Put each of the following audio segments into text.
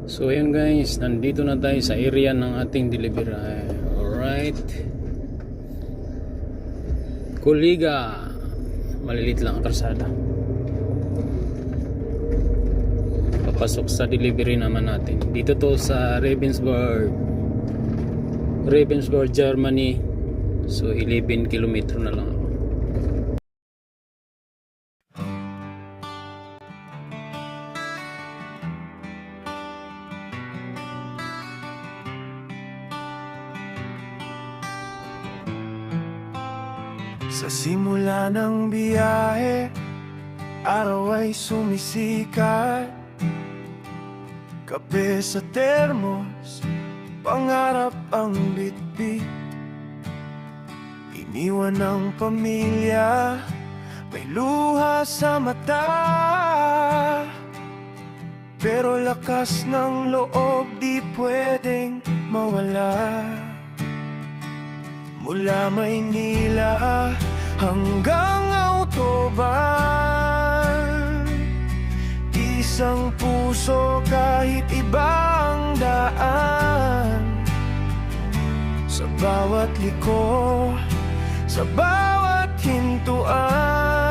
So ayun guys, nandito na tayo sa area ng ating delivery. Alright, Kuliga, malilit lang ang karsada. Papasok sa delivery naman natin. Dito to sa Ravensburg, Germany. So 11 kilometro na lang ako. Sa simula ng biyahe, araw ay sumisikat. Kape sa termos, pangarap ang bitbit. Iniwan ng pamilya, may luha sa mata. Pero lakas ng loob di pwedeng mawala. Mula Maynila hanggang Autoban, isang puso kahit ibang daan. Sa bawat liko, sa bawat hintuan,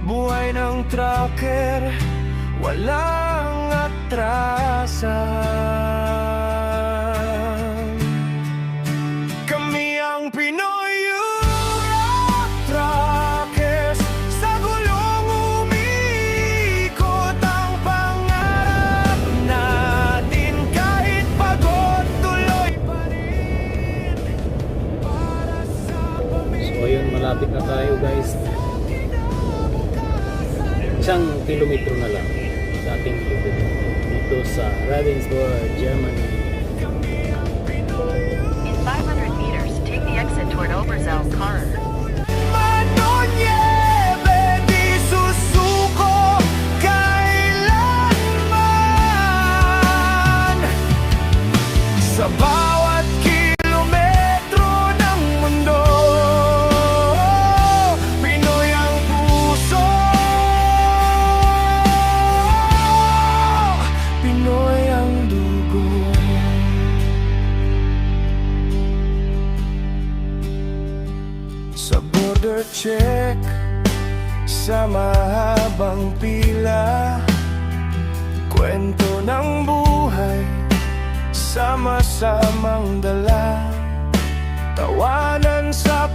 buhay ng trucker, walang atrasan. Kami ang Pinoy Europe Truckers, sa gulong umiikot ang pangarap natin. Kahit pagod, tuloy pa rin para sa pamilya. So ayun, malapit na tayo guys. Isang kilometro na lang sa ating delivery dito sa Ravensburg, Germany. In 500 meters, take the exit toward Oberzell-Karr. Manonyebe, di susuko kailanman. Sa bawat kilometro ng mundo, Pinoy ang puso, Pinoy ang dugo. Sa border check, sa mahabang pila, kwento ng buhay, sama-samang dala, tawanan sa